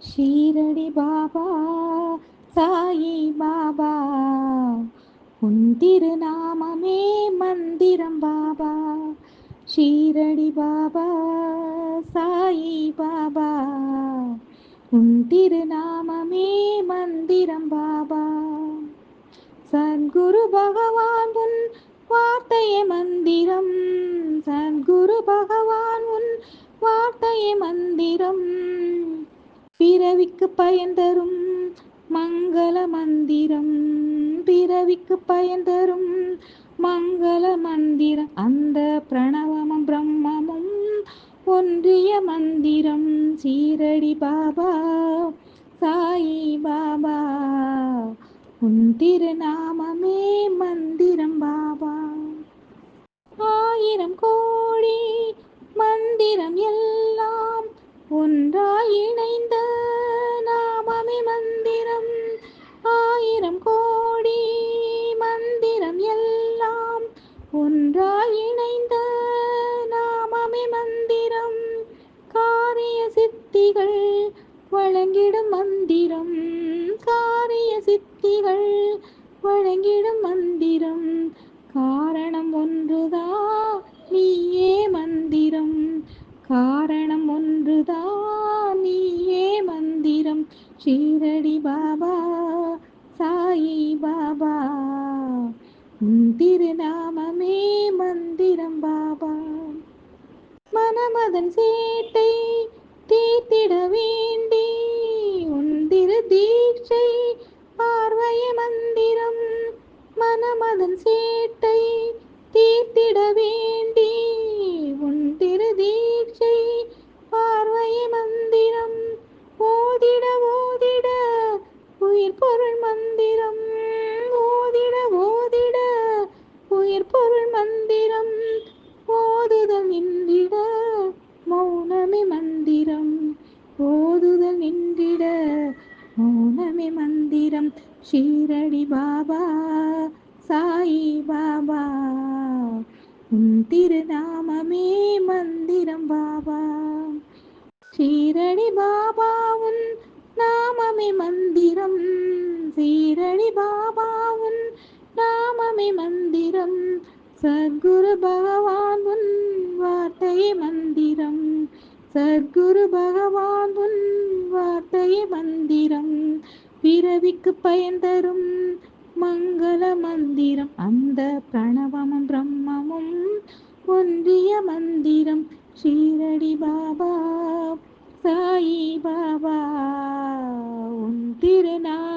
ஷீரடி பாபா சாயி பாபா உன் திருநாமமே மந்திரம் பாபா. ஷீரடி பாபா சாயி பாபா உன் திருநாமமே மந்திரம் பாபா. சத்குரு பகவான் உன் வார்த்தையே மந்திரம். சத்குரு பகவான் உன் வார்த்தையே மந்திரம். பிறவிக்கு பயன் தரும் மங்கள மந்திரம். பிறவிக்கு பயன் தரும் மங்கள மந்திரம். அந்த பிரணவமும் பிரம்மமும் ஒன்றிய மந்திரம். ஷீரடி பாபா சாயி பாபா உன் திருநாமமே மந்திரம் பாபா. ஆயிரம் கோடி மந்திரம் எல்லாம் ஒன்றாய் இணைந்த நாமமே மந்திரம். ஆயிரம் கோடி மந்திரம் எல்லாம் ஒன்றாய் இணைந்த நாமமே மந்திரம். காரிய சித்திகள் வழங்கிடும் மந்திரம். காரிய சித்திகள் வழங்கிடும் மந்திரம். காரணம் ஒன்றுதான் நீயே மந்திரம். காரணம் ஒன்றுதான் நீயே மந்திரம். ஷீரடி பாபா சாயி பாபா உன் திருநாமமே மந்திரம் பாபா. மனமதன் சேட்டை தீர்த்திட வேண்டி உன் திரு தீட்சை பார்வைய மந்திரம். மனமதன் சேட்டை தீர்த்திட வேண்டி உன் திரு தீட்சை பார்வைய மந்திரம். ஓதிட ஓதிட உயிர் பொருள் மந்திரம். ஓதிட ஓதிட உயிர் பொருள் மந்திரம். ஓதுதல் நின்றிட மௌனமே மந்திரம். ஓதுதல் நின்றிட மௌனமே மந்திரம். ஷீரடி பாபா சாயி பாபா உன் திருநாமமே மந்திரம் பாபா. ஷீரடி பாபா உன் நாமமே மந்திரம். ஷீரடி பாபா உன் நாமமே மந்திரம். சத்குரு பகவான் உன் வார்த்தையே மந்திரம். சத்குரு பகவான் உன் வார்த்தையே மந்திரம். பிறவிக்கு பயன் தரும் மங்கள மந்திரம். அந்த பிரணவமும் பிரம்மமும் ஒன்றிய மந்திரம். ஷீரடி பாபா சாயி பாபா உன் திருநாமமே